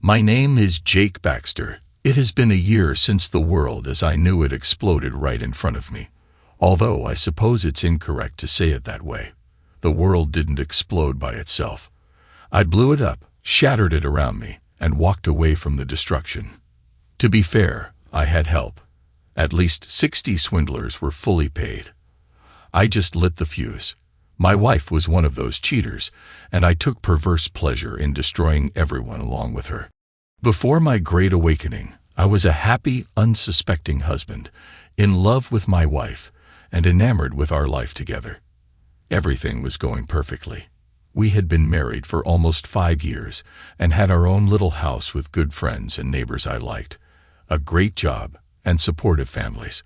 My name is Jake Baxter. It has been a year since the world as I knew it exploded right in front of me. Although I suppose it's incorrect to say it that way. The world didn't explode by itself. I blew it up, shattered it around me, and walked away from the destruction. To be fair, I had help. At least 60 swindlers were fully paid. I just lit the fuse. My wife was one of those cheaters, and I took perverse pleasure in destroying everyone along with her. Before my great awakening, I was a happy, unsuspecting husband, in love with my wife, and enamored with our life together. Everything was going perfectly. We had been married for almost 5 years, and had our own little house with good friends and neighbors I liked, a great job, and supportive families.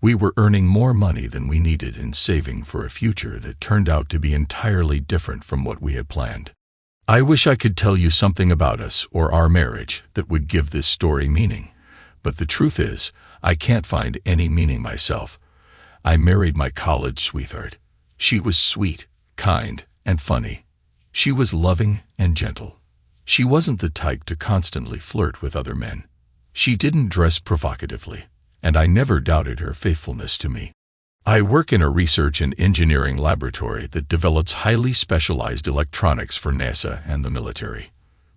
We were earning more money than we needed and saving for a future that turned out to be entirely different from what we had planned. I wish I could tell you something about us or our marriage that would give this story meaning, but the truth is, I can't find any meaning myself. I married my college sweetheart. She was sweet, kind, and funny. She was loving and gentle. She wasn't the type to constantly flirt with other men. She didn't dress provocatively, and I never doubted her faithfulness to me. I work in a research and engineering laboratory that develops highly specialized electronics for NASA and the military.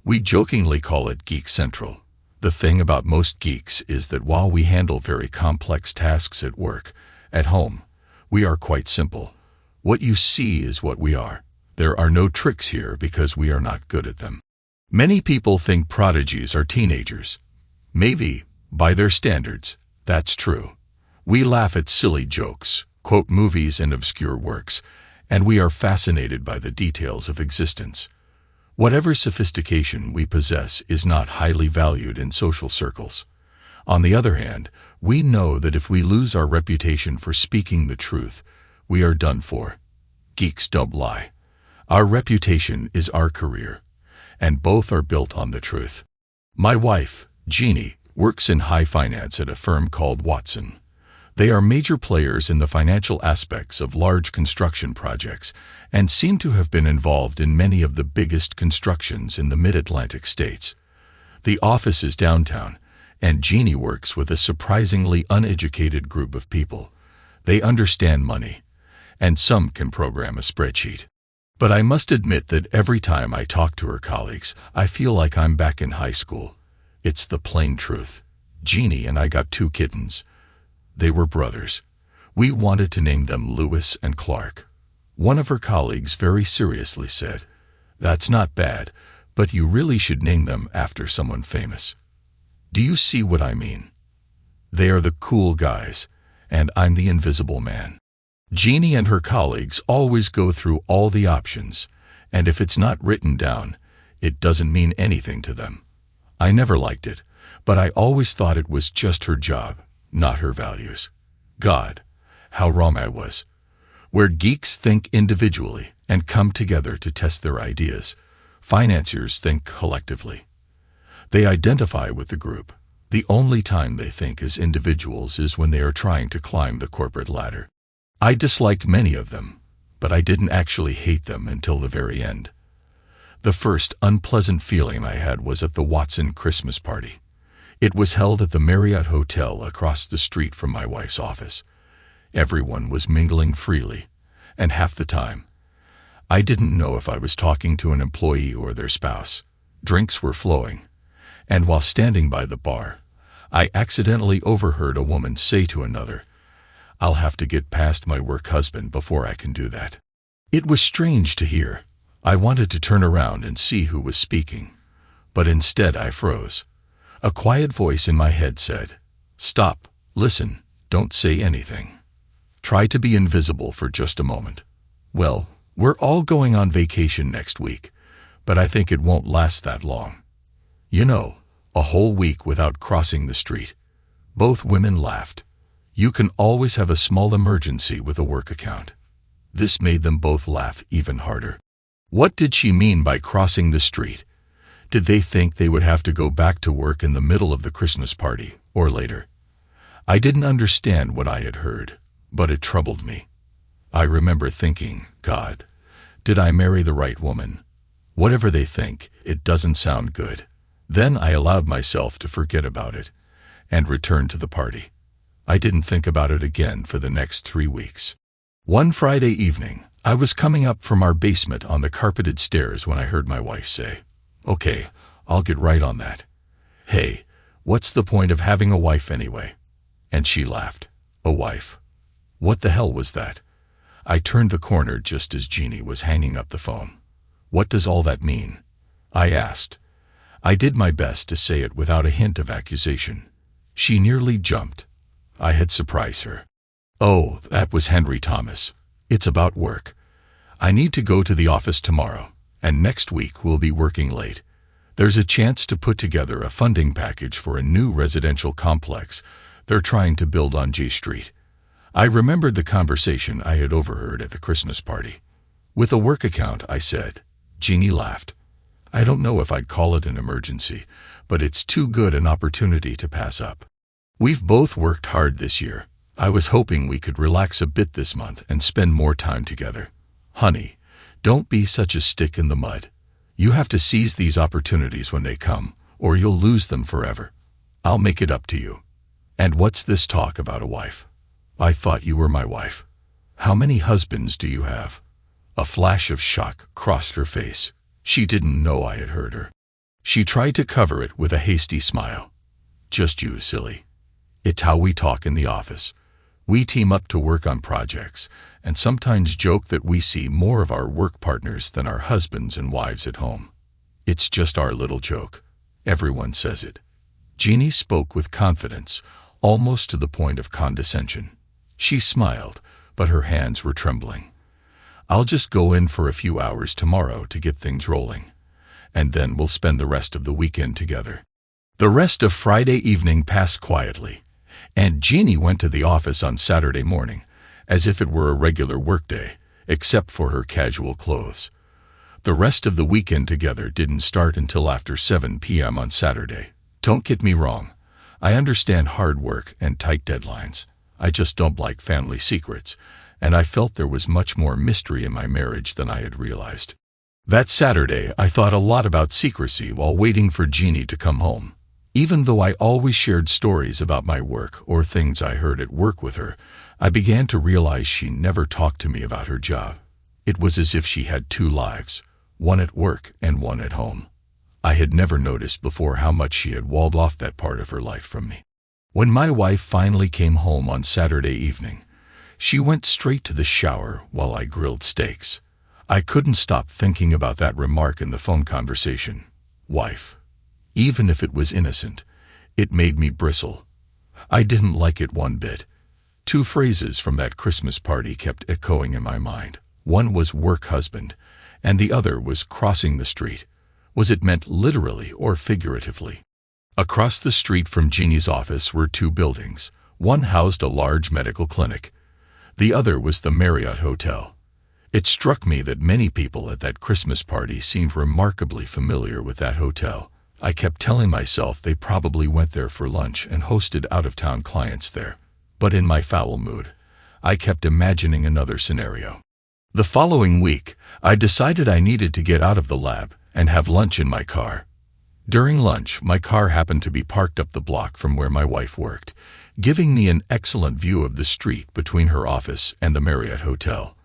We jokingly call it Geek Central. The thing about most geeks is that while we handle very complex tasks at work, at home, we are quite simple. What you see is what we are. There are no tricks here because we are not good at them. Many people think prodigies are teenagers. Maybe, by their standards, that's true. We laugh at silly jokes, quote movies and obscure works, and we are fascinated by the details of existence. Whatever sophistication we possess is not highly valued in social circles. On the other hand, we know that if we lose our reputation for speaking the truth, we are done for. Geeks don't lie. Our reputation is our career, and both are built on the truth. My wife, Jeannie, works in high finance at a firm called Watson. They are major players in the financial aspects of large construction projects and seem to have been involved in many of the biggest constructions in the mid-Atlantic states. The office is downtown, and Jeannie works with a surprisingly uneducated group of people. They understand money, and some can program a spreadsheet. But I must admit that every time I talk to her colleagues, I feel like I'm back in high school. It's the plain truth. Jeannie and I got 2 kittens. They were brothers. We wanted to name them Lewis and Clark. One of her colleagues very seriously said, "That's not bad, but you really should name them after someone famous." Do you see what I mean? They are the cool guys, and I'm the invisible man. Jeannie and her colleagues always go through all the options, and if it's not written down, it doesn't mean anything to them. I never liked it, but I always thought it was just her job, not her values. God, how wrong I was. Where geeks think individually and come together to test their ideas, financiers think collectively. They identify with the group. The only time they think as individuals is when they are trying to climb the corporate ladder. I disliked many of them, but I didn't actually hate them until the very end. The first unpleasant feeling I had was at the Watson Christmas party. It was held at the Marriott Hotel across the street from my wife's office. Everyone was mingling freely, and half the time, I didn't know if I was talking to an employee or their spouse. Drinks were flowing, and while standing by the bar, I accidentally overheard a woman say to another, "I'll have to get past my work husband before I can do that." It was strange to hear. I wanted to turn around and see who was speaking, but instead I froze. A quiet voice in my head said, "Stop, listen, don't say anything. Try to be invisible for just a moment." Well, we're all going on vacation next week, but I think it won't last that long. You know, a whole week without crossing the street. Both women laughed. You can always have a small emergency with a work account. This made them both laugh even harder. What did she mean by crossing the street? Did they think they would have to go back to work in the middle of the Christmas party, or later? I didn't understand what I had heard, but it troubled me. I remember thinking, God, did I marry the right woman? Whatever they think, it doesn't sound good. Then I allowed myself to forget about it and returned to the party. I didn't think about it again for the next 3 weeks. One Friday evening, I was coming up from our basement on the carpeted stairs when I heard my wife say, "Okay, I'll get right on that. Hey, what's the point of having a wife anyway?" And she laughed. A wife? What the hell was that? I turned the corner just as Jeannie was hanging up the phone. "What does all that mean?" I asked. I did my best to say it without a hint of accusation. She nearly jumped. I had surprised her. "Oh, that was Henry Thomas. It's about work. I need to go to the office tomorrow, and next week we'll be working late. There's a chance to put together a funding package for a new residential complex they're trying to build on J Street." I remembered the conversation I had overheard at the Christmas party. "With a work account," I said. Jeannie laughed. "I don't know if I'd call it an emergency, but it's too good an opportunity to pass up. We've both worked hard this year. I was hoping we could relax a bit this month and spend more time together. Honey, don't be such a stick in the mud. You have to seize these opportunities when they come, or you'll lose them forever. I'll make it up to you. And what's this talk about a wife? I thought you were my wife. How many husbands do you have?" A flash of shock crossed her face. She didn't know I had heard her. She tried to cover it with a hasty smile. "Just you, silly. It's how we talk in the office. We team up to work on projects, and sometimes joke that we see more of our work partners than our husbands and wives at home. It's just our little joke. Everyone says it." Jeannie spoke with confidence, almost to the point of condescension. She smiled, but her hands were trembling. "I'll just go in for a few hours tomorrow to get things rolling, and then we'll spend the rest of the weekend together." The rest of Friday evening passed quietly, and Jeannie went to the office on Saturday morning, as if it were a regular workday, except for her casual clothes. The rest of the weekend together didn't start until after 7 p.m. on Saturday. Don't get me wrong. I understand hard work and tight deadlines. I just don't like family secrets, and I felt there was much more mystery in my marriage than I had realized. That Saturday, I thought a lot about secrecy while waiting for Jeannie to come home. Even though I always shared stories about my work or things I heard at work with her, I began to realize she never talked to me about her job. It was as if she had 2 lives, one at work and one at home. I had never noticed before how much she had walled off that part of her life from me. When my wife finally came home on Saturday evening, she went straight to the shower while I grilled steaks. I couldn't stop thinking about that remark in the phone conversation. Wife. Even if it was innocent, it made me bristle. I didn't like it one bit. 2 phrases from that Christmas party kept echoing in my mind. One was work husband, and the other was crossing the street. Was it meant literally or figuratively? Across the street from Jeannie's office were 2 buildings. One housed a large medical clinic. The other was the Marriott Hotel. It struck me that many people at that Christmas party seemed remarkably familiar with that hotel. I kept telling myself they probably went there for lunch and hosted out-of-town clients there. But in my foul mood, I kept imagining another scenario. The following week, I decided I needed to get out of the lab and have lunch in my car. During lunch, my car happened to be parked up the block from where my wife worked, giving me an excellent view of the street between her office and the Marriott Hotel.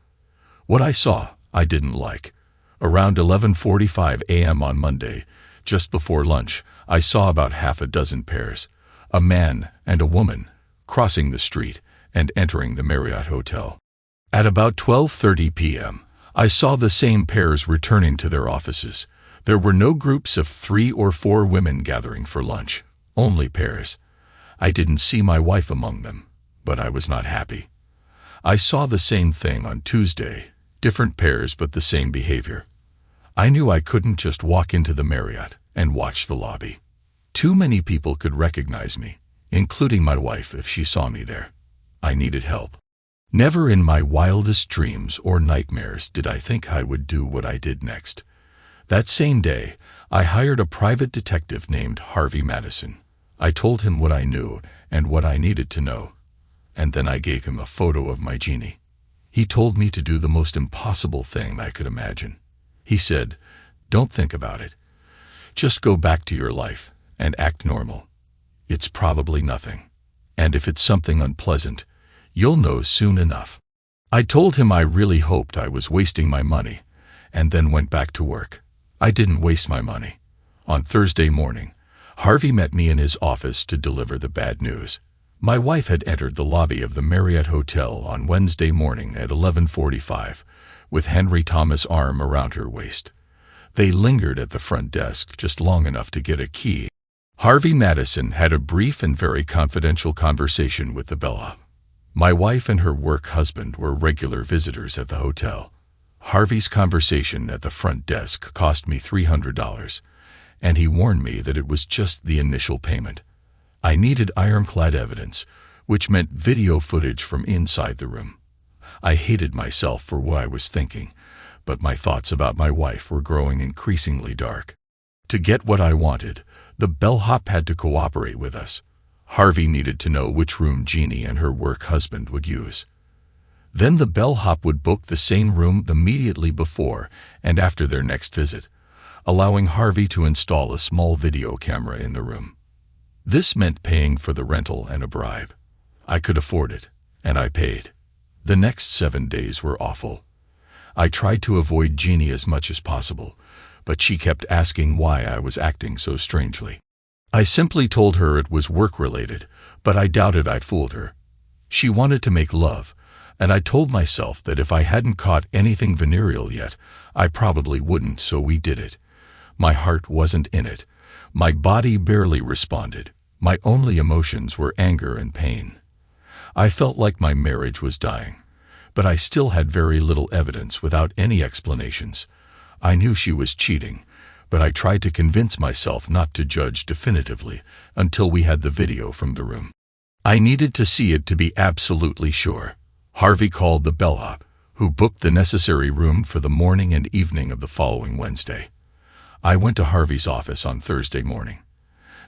What I saw, I didn't like. Around 11:45 a.m. on Monday, just before lunch, I saw about half a dozen pairs, a man and a woman, crossing the street and entering the Marriott Hotel. At about 12:30 p.m., I saw the same pairs returning to their offices. There were no groups of 3 or 4 women gathering for lunch, only pairs. I didn't see my wife among them, but I was not happy. I saw the same thing on Tuesday, different pairs but the same behavior. I knew I couldn't just walk into the Marriott and watch the lobby. Too many people could recognize me, including my wife if she saw me there. I needed help. Never in my wildest dreams or nightmares did I think I would do what I did next. That same day, I hired a private detective named Harvey Madison. I told him what I knew and what I needed to know, and then I gave him a photo of my Jeannie. He told me to do the most impossible thing I could imagine. He said, "Don't think about it. Just go back to your life and act normal. It's probably nothing. And if it's something unpleasant, you'll know soon enough. I told him I really hoped I was wasting my money, and then went back to work. I didn't waste my money. On Thursday morning, Harvey met me in his office to deliver the bad news. My wife had entered the lobby of the Marriott Hotel on Wednesday morning at 11:45, with Henry Thomas' arm around her waist. They lingered at the front desk just long enough to get a key. Harvey Madison had a brief and very confidential conversation with the bellhop. My wife and her work husband were regular visitors at the hotel. Harvey's conversation at the front desk cost me $300, and he warned me that it was just the initial payment. I needed ironclad evidence, which meant video footage from inside the room. I hated myself for what I was thinking, but my thoughts about my wife were growing increasingly dark. To get what I wanted, the bellhop had to cooperate with us. Harvey needed to know which room Jeannie and her work husband would use. Then the bellhop would book the same room immediately before and after their next visit, allowing Harvey to install a small video camera in the room. This meant paying for the rental and a bribe. I could afford it, and I paid. The next 7 days were awful. I tried to avoid Jeannie as much as possible, but she kept asking why I was acting so strangely. I simply told her it was work-related, but I doubted I'd fooled her. She wanted to make love, and I told myself that if I hadn't caught anything venereal yet, I probably wouldn't, so we did it. My heart wasn't in it. My body barely responded. My only emotions were anger and pain. I felt like my marriage was dying, but I still had very little evidence without any explanations. I knew she was cheating, but I tried to convince myself not to judge definitively until we had the video from the room. I needed to see it to be absolutely sure. Harvey called the bellhop, who booked the necessary room for the morning and evening of the following Wednesday. I went to Harvey's office on Thursday morning.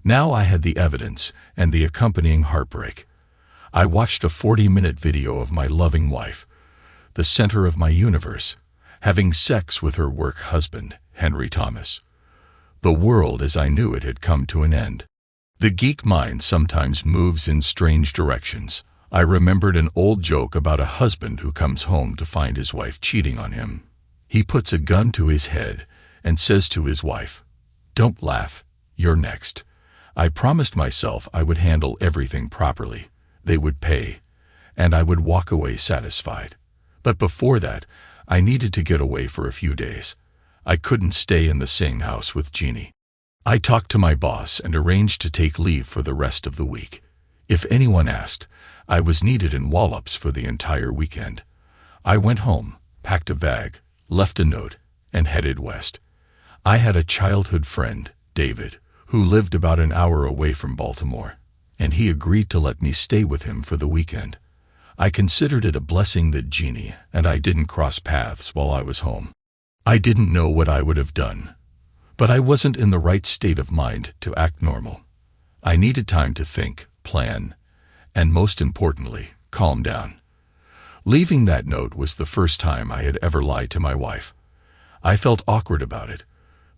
Now I had the evidence and the accompanying heartbreak. I watched a 40-minute video of my loving wife, the center of my universe, having sex with her work husband, Henry Thomas. The world as I knew it had come to an end. The geek mind sometimes moves in strange directions. I remembered an old joke about a husband who comes home to find his wife cheating on him. He puts a gun to his head and says to his wife, "Don't laugh, you're next." I promised myself I would handle everything properly. They would pay, and I would walk away satisfied. But before that, I needed to get away for a few days. I couldn't stay in the same house with Jeannie. I talked to my boss and arranged to take leave for the rest of the week. If anyone asked, I was needed in Wallops for the entire weekend. I went home, packed a bag, left a note, and headed west. I had a childhood friend, David, who lived about an hour away from Baltimore, and he agreed to let me stay with him for the weekend. I considered it a blessing that Jeannie and I didn't cross paths while I was home. I didn't know what I would have done, but I wasn't in the right state of mind to act normal. I needed time to think, plan, and most importantly, calm down. Leaving that note was the first time I had ever lied to my wife. I felt awkward about it,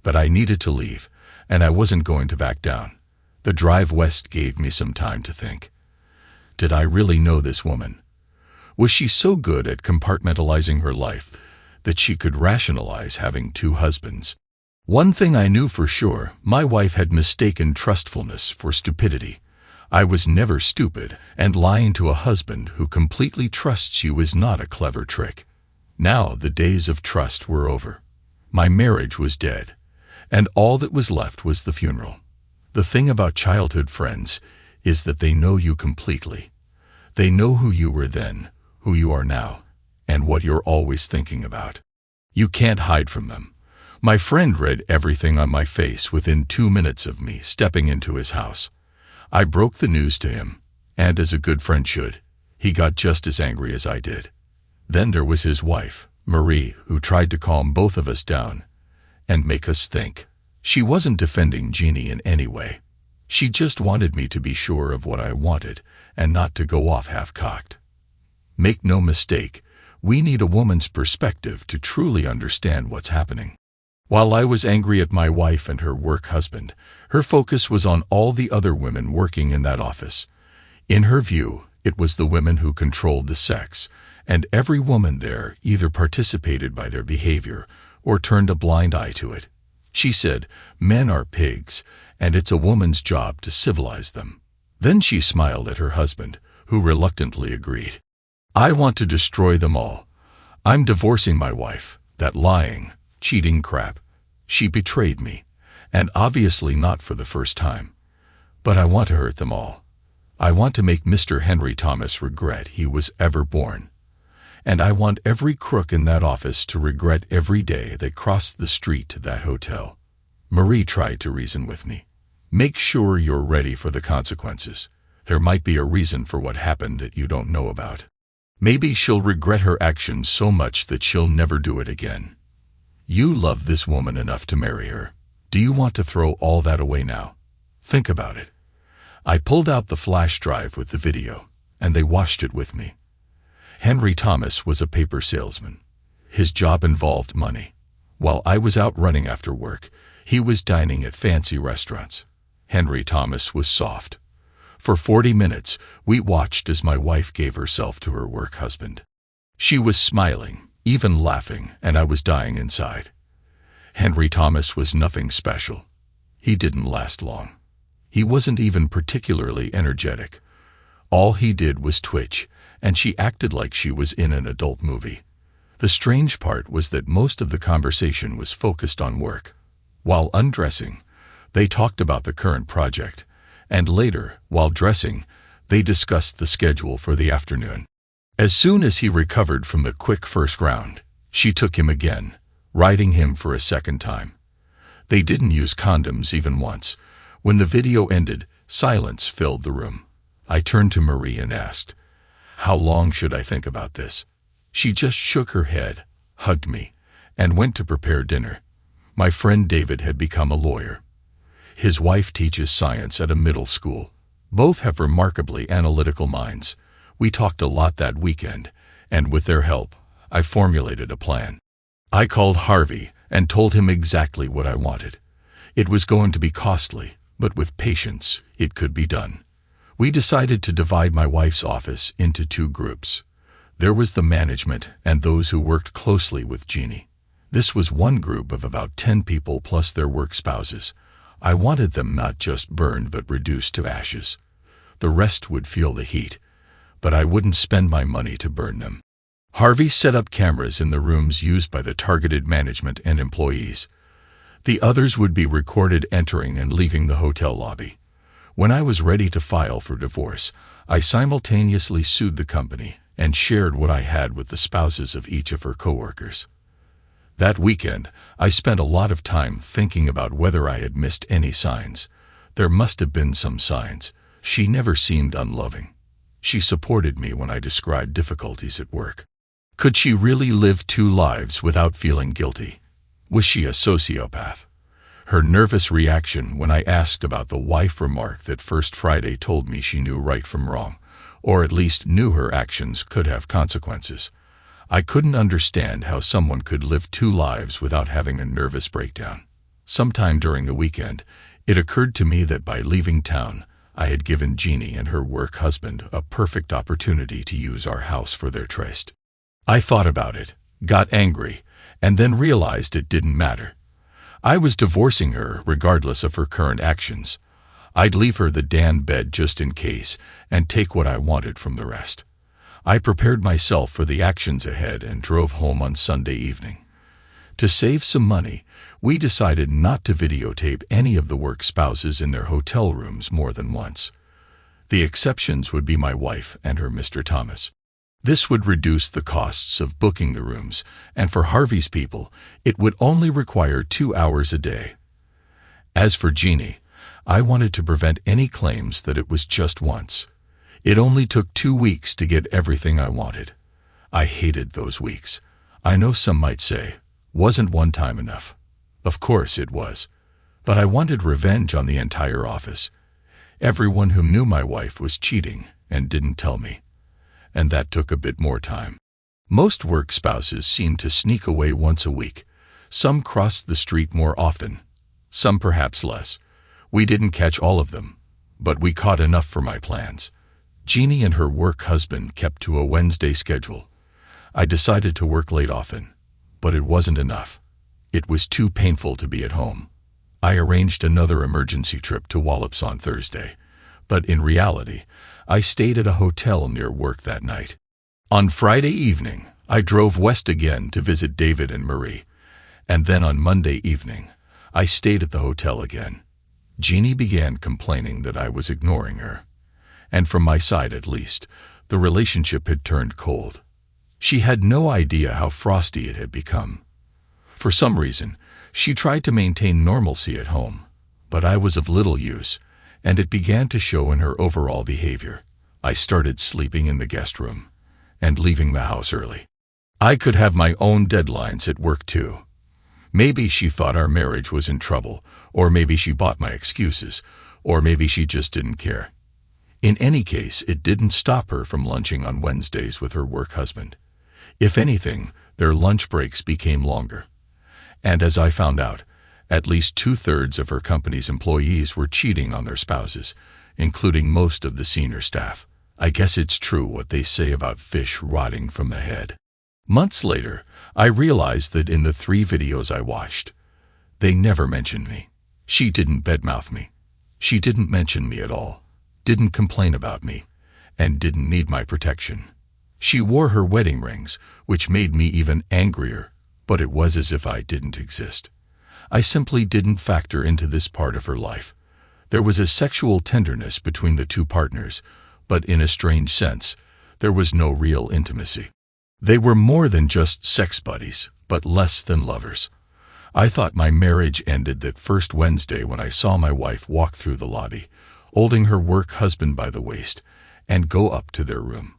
but I needed to leave, and I wasn't going to back down. The drive west gave me some time to think. Did I really know this woman? Was she so good at compartmentalizing her life that she could rationalize having two husbands? One thing I knew for sure, my wife had mistaken trustfulness for stupidity. I was never stupid, and lying to a husband who completely trusts you is not a clever trick. Now the days of trust were over. My marriage was dead, and all that was left was the funeral. The thing about childhood friends is that they know you completely. They know who you were then, who you are now, and what you're always thinking about. You can't hide from them. My friend read everything on my face within 2 minutes of me stepping into his house. I broke the news to him, and as a good friend should, he got just as angry as I did. Then there was his wife, Marie, who tried to calm both of us down and make us think. She wasn't defending Jeannie in any way. She just wanted me to be sure of what I wanted and not to go off half-cocked. Make no mistake, we need a woman's perspective to truly understand what's happening. While I was angry at my wife and her work husband, her focus was on all the other women working in that office. In her view, it was the women who controlled the sex, and every woman there either participated by their behavior or turned a blind eye to it. She said, "Men are pigs, and it's a woman's job to civilize them." Then she smiled at her husband, who reluctantly agreed. "I want to destroy them all. I'm divorcing my wife, that lying, cheating crap. She betrayed me, and obviously not for the first time. But I want to hurt them all. I want to make Mr. Henry Thomas regret he was ever born. And I want every crook in that office to regret every day they crossed the street to that hotel." Marie tried to reason with me. "Make sure you're ready for the consequences. There might be a reason for what happened that you don't know about. Maybe she'll regret her actions so much that she'll never do it again. You love this woman enough to marry her. Do you want to throw all that away now? Think about it." I pulled out the flash drive with the video, and they watched it with me. Henry Thomas was a paper salesman. His job involved money. While I was out running after work, he was dining at fancy restaurants. Henry Thomas was soft. For 40 minutes, we watched as my wife gave herself to her work husband. She was smiling, even laughing, and I was dying inside. Henry Thomas was nothing special. He didn't last long. He wasn't even particularly energetic. All he did was twitch, and she acted like she was in an adult movie. The strange part was that most of the conversation was focused on work. While undressing, they talked about the current project, and later, while dressing, they discussed the schedule for the afternoon. As soon as he recovered from the quick first round, she took him again, riding him for a second time. They didn't use condoms even once. When the video ended, silence filled the room. I turned to Marie and asked, "How long should I think about this?" She just shook her head, hugged me, and went to prepare dinner. My friend David had become a lawyer. His wife teaches science at a middle school. Both have remarkably analytical minds. We talked a lot that weekend, and with their help, I formulated a plan. I called Harvey and told him exactly what I wanted. It was going to be costly, but with patience, it could be done. We decided to divide my wife's office into 2 groups. There was the management and those who worked closely with Jeannie. This was one group of about 10 people plus their work spouses. I wanted them not just burned but reduced to ashes. The rest would feel the heat, but I wouldn't spend my money to burn them. Harvey set up cameras in the rooms used by the targeted management and employees. The others would be recorded entering and leaving the hotel lobby. When I was ready to file for divorce, I simultaneously sued the company and shared what I had with the spouses of each of her coworkers. That weekend, I spent a lot of time thinking about whether I had missed any signs. There must have been some signs. She never seemed unloving. She supported me when I described difficulties at work. Could she really live 2 lives without feeling guilty? Was she a sociopath? Her nervous reaction when I asked about the wife remark that first Friday told me she knew right from wrong, or at least knew her actions could have consequences. I couldn't understand how someone could live 2 lives without having a nervous breakdown. Sometime during the weekend, it occurred to me that by leaving town, I had given Jeannie and her work husband a perfect opportunity to use our house for their tryst. I thought about it, got angry, and then realized it didn't matter. I was divorcing her regardless of her current actions. I'd leave her the damn bed just in case and take what I wanted from the rest. I prepared myself for the actions ahead and drove home on Sunday evening. To save some money, we decided not to videotape any of the work spouses in their hotel rooms more than once. The exceptions would be my wife and her Mr. Thomas. This would reduce the costs of booking the rooms, and for Harvey's people, it would only require 2 hours a day. As for Jeannie, I wanted to prevent any claims that it was just once. It only took 2 weeks to get everything I wanted. I hated those weeks. I know some might say, wasn't one time enough? Of course it was. But I wanted revenge on the entire office. Everyone who knew my wife was cheating and didn't tell me. And that took a bit more time. Most work spouses seemed to sneak away once a week. Some crossed the street more often, some perhaps less. We didn't catch all of them, but we caught enough for my plans. Jeannie and her work husband kept to a Wednesday schedule. I decided to work late often, but it wasn't enough. It was too painful to be at home. I arranged another emergency trip to Wallops on Thursday, but in reality, I stayed at a hotel near work that night. On Friday evening, I drove west again to visit David and Marie, and then on Monday evening, I stayed at the hotel again. Jeannie began complaining that I was ignoring her, and from my side at least, the relationship had turned cold. She had no idea how frosty it had become. For some reason, she tried to maintain normalcy at home, but I was of little use, and it began to show in her overall behavior. I started sleeping in the guest room and leaving the house early. I could have my own deadlines at work too. Maybe she thought our marriage was in trouble, or maybe she bought my excuses, or maybe she just didn't care. In any case, it didn't stop her from lunching on Wednesdays with her work husband. If anything, their lunch breaks became longer. And as I found out, at least 2/3 of her company's employees were cheating on their spouses, including most of the senior staff. I guess it's true what they say about fish rotting from the head. Months later, I realized that in the 3 videos I watched, they never mentioned me. She didn't badmouth me. She didn't mention me at all, didn't complain about me, and didn't need my protection. She wore her wedding rings, which made me even angrier, but it was as if I didn't exist. I simply didn't factor into this part of her life. There was a sexual tenderness between the two partners, but in a strange sense, there was no real intimacy. They were more than just sex buddies, but less than lovers. I thought my marriage ended that first Wednesday when I saw my wife walk through the lobby, holding her work husband by the waist, and go up to their room.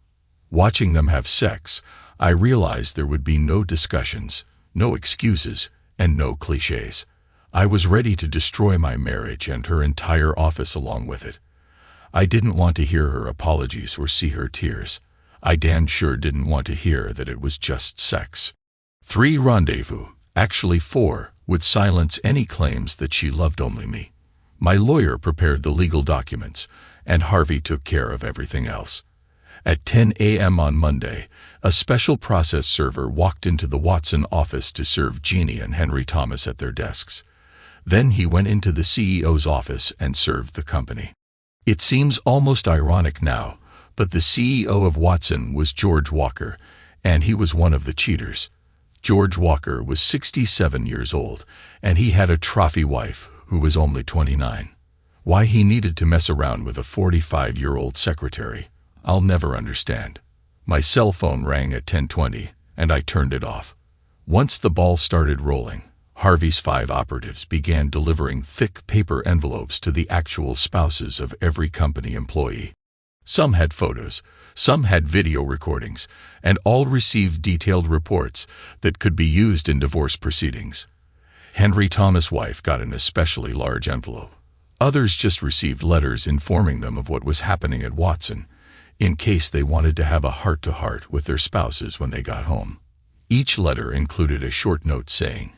Watching them have sex, I realized there would be no discussions, no excuses, and no cliches. I was ready to destroy my marriage and her entire office along with it. I didn't want to hear her apologies or see her tears. I damn sure didn't want to hear that it was just sex. 3 rendezvous, actually 4, would silence any claims that she loved only me. My lawyer prepared the legal documents, and Harvey took care of everything else. At 10 a.m. on Monday, a special process server walked into the Watson office to serve Jeannie and Henry Thomas at their desks. Then he went into the CEO's office and served the company. It seems almost ironic now, but the CEO of Watson was George Walker, and he was one of the cheaters. George Walker was 67 years old, and he had a trophy wife who was only 29. Why he needed to mess around with a 45-year-old secretary, I'll never understand. My cell phone rang at 10:20, and I turned it off. Once the ball started rolling, Harvey's 5 operatives began delivering thick paper envelopes to the actual spouses of every company employee. Some had photos, some had video recordings, and all received detailed reports that could be used in divorce proceedings. Henry Thomas' wife got an especially large envelope. Others just received letters informing them of what was happening at Watson, in case they wanted to have a heart-to-heart with their spouses when they got home. Each letter included a short note saying,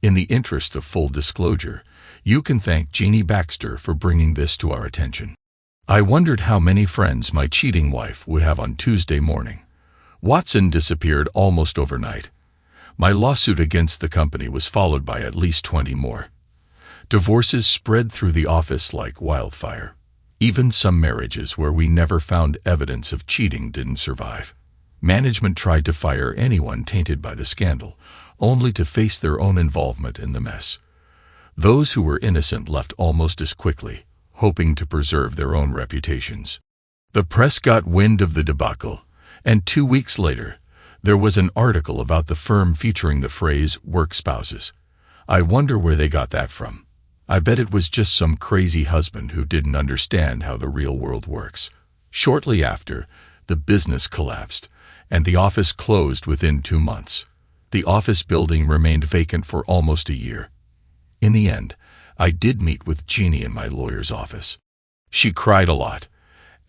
"In the interest of full disclosure, you can thank Jeannie Baxter for bringing this to our attention." I wondered how many friends my cheating wife would have on Tuesday morning. Watson disappeared almost overnight. My lawsuit against the company was followed by at least 20 more. Divorces spread through the office like wildfire. Even some marriages where we never found evidence of cheating didn't survive. Management tried to fire anyone tainted by the scandal, only to face their own involvement in the mess. Those who were innocent left almost as quickly, hoping to preserve their own reputations. The press got wind of the debacle, and 2 weeks later, there was an article about the firm featuring the phrase "work spouses." I wonder where they got that from. I bet it was just some crazy husband who didn't understand how the real world works. Shortly after, the business collapsed, and the office closed within 2 months. The office building remained vacant for almost a year. In the end, I did meet with Jeannie in my lawyer's office. She cried a lot.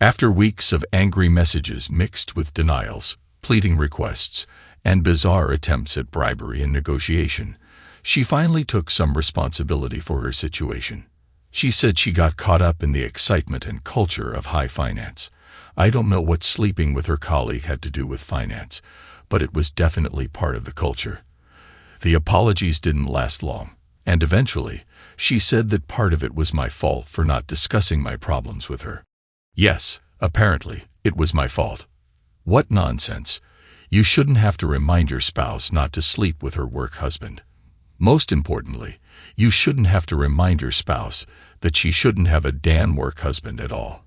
After weeks of angry messages mixed with denials, pleading requests, and bizarre attempts at bribery and negotiation, She finally took some responsibility for her situation. She said she got caught up in the excitement and culture of high finance. I don't know what sleeping with her colleague had to do with finance, but it was definitely part of the culture. The apologies didn't last long, and eventually, she said that part of it was my fault for not discussing my problems with her. Yes, apparently, it was my fault. What nonsense. You shouldn't have to remind your spouse not to sleep with her work husband. Most importantly, you shouldn't have to remind your spouse that she shouldn't have a damn work husband at all.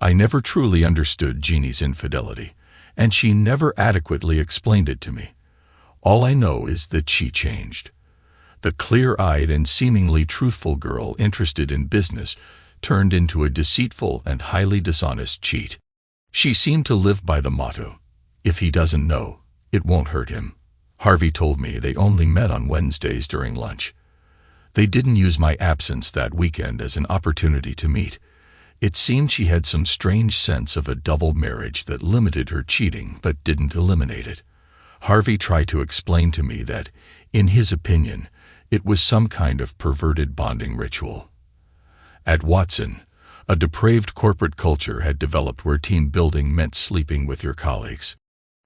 I never truly understood Jeannie's infidelity, and she never adequately explained it to me. All I know is that she changed. The clear-eyed and seemingly truthful girl interested in business turned into a deceitful and highly dishonest cheat. She seemed to live by the motto, "If he doesn't know, it won't hurt him." Harvey told me they only met on Wednesdays during lunch. They didn't use my absence that weekend as an opportunity to meet. It seemed she had some strange sense of a double marriage that limited her cheating but didn't eliminate it. Harvey tried to explain to me that, in his opinion, it was some kind of perverted bonding ritual. At Watson, a depraved corporate culture had developed where team building meant sleeping with your colleagues.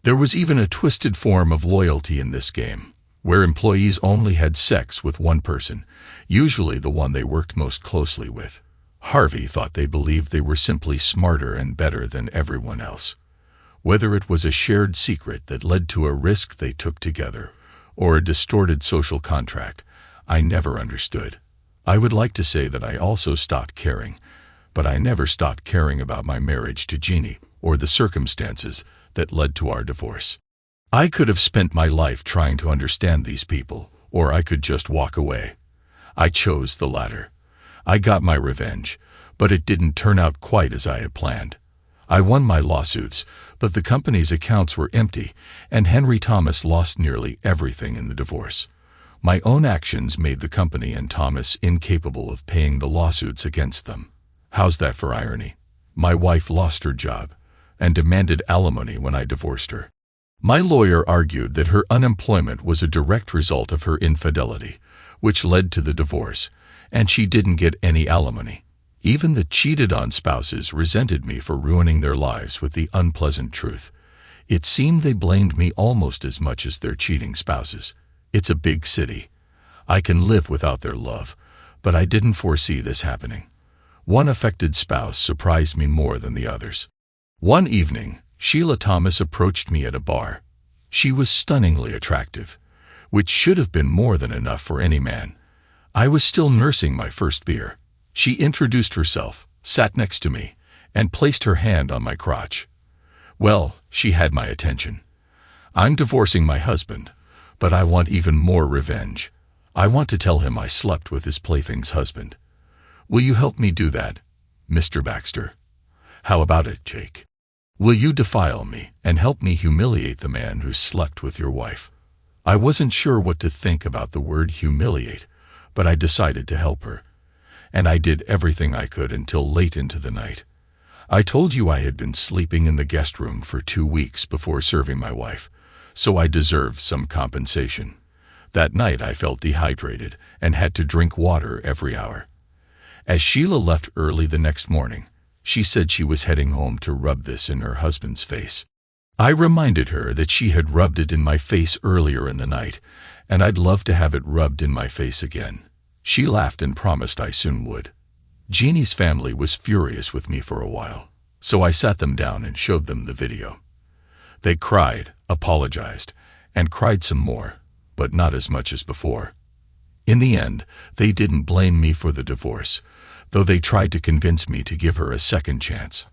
There was even a twisted form of loyalty in this game, where employees only had sex with one person, usually the one they worked most closely with. Harvey thought they believed they were simply smarter and better than everyone else. Whether it was a shared secret that led to a risk they took together, or a distorted social contract, I never understood. I would like to say that I also stopped caring, but I never stopped caring about my marriage to Jeannie or the circumstances that led to our divorce. I could have spent my life trying to understand these people, or I could just walk away. I chose the latter. I got my revenge, but it didn't turn out quite as I had planned. I won my lawsuits, but the company's accounts were empty, and Henry Thomas lost nearly everything in the divorce. My own actions made the company and Thomas incapable of paying the lawsuits against them. How's that for irony? My wife lost her job and demanded alimony when I divorced her. My lawyer argued that her unemployment was a direct result of her infidelity, which led to the divorce, and she didn't get any alimony. Even the cheated-on spouses resented me for ruining their lives with the unpleasant truth. It seemed they blamed me almost as much as their cheating spouses. It's a big city. I can live without their love, but I didn't foresee this happening. One affected spouse surprised me more than the others. One evening, Sheila Thomas approached me at a bar. She was stunningly attractive, which should have been more than enough for any man. I was still nursing my first beer. She introduced herself, sat next to me, and placed her hand on my crotch. Well, she had my attention. I'm divorcing my husband, but I want even more revenge. I want to tell him I slept with his plaything's husband. Will you help me do that, Mr. Baxter? How about it, Jake? Will you defile me and help me humiliate the man who slept with your wife? I wasn't sure what to think about the word humiliate, but I decided to help her. And I did everything I could until late into the night. I told you I had been sleeping in the guest room for 2 weeks before serving my wife, so I deserved some compensation. That night I felt dehydrated and had to drink water every hour. As Sheila left early the next morning, she said she was heading home to rub this in her husband's face. I reminded her that she had rubbed it in my face earlier in the night, and I'd love to have it rubbed in my face again. She laughed and promised I soon would. Jeannie's family was furious with me for a while, so I sat them down and showed them the video. They cried, apologized, and cried some more, but not as much as before. In the end, they didn't blame me for the divorce, though they tried to convince me to give her a second chance.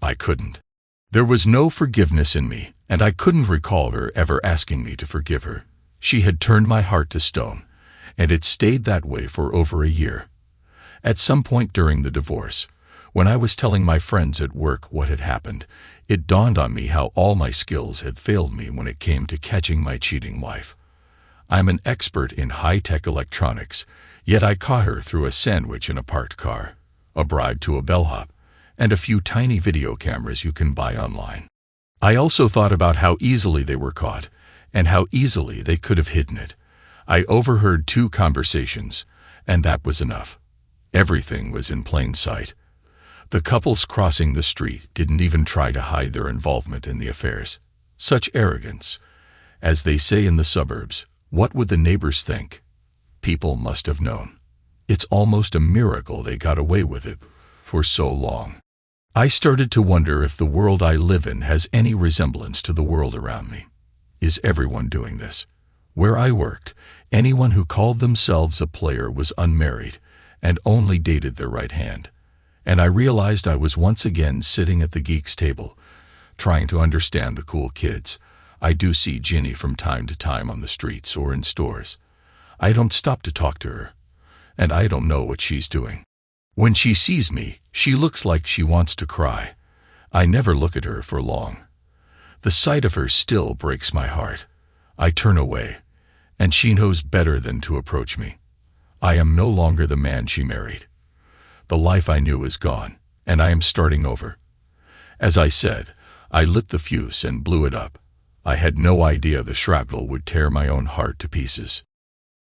I couldn't. There was no forgiveness in me, and I couldn't recall her ever asking me to forgive her. She had turned my heart to stone, and it stayed that way for over a year. At some point during the divorce, when I was telling my friends at work what had happened, it dawned on me how all my skills had failed me when it came to catching my cheating wife. I'm an expert in high-tech electronics, yet I caught her through a sandwich in a parked car, a bribe to a bellhop, and a few tiny video cameras you can buy online. I also thought about how easily they were caught, and how easily they could have hidden it. I overheard 2 conversations, and that was enough. Everything was in plain sight. The couples crossing the street didn't even try to hide their involvement in the affairs. Such arrogance. As they say in the suburbs, what would the neighbors think? People must have known. It's almost a miracle they got away with it for so long. I started to wonder if the world I live in has any resemblance to the world around me. Is everyone doing this? Where I worked, anyone who called themselves a player was unmarried and only dated their right hand. And I realized I was once again sitting at the geeks' table, trying to understand the cool kids. I do see Ginny from time to time on the streets or in stores. I don't stop to talk to her, and I don't know what she's doing. When she sees me, she looks like she wants to cry. I never look at her for long. The sight of her still breaks my heart. I turn away, and she knows better than to approach me. I am no longer the man she married. The life I knew is gone, and I am starting over. As I said, I lit the fuse and blew it up. I had no idea the shrapnel would tear my own heart to pieces.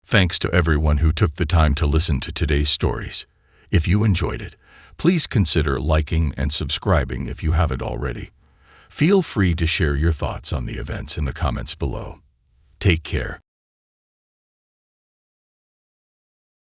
Thanks to everyone who took the time to listen to today's stories. If you enjoyed it, please consider liking and subscribing if you haven't already. Feel free to share your thoughts on the events in the comments below. Take care.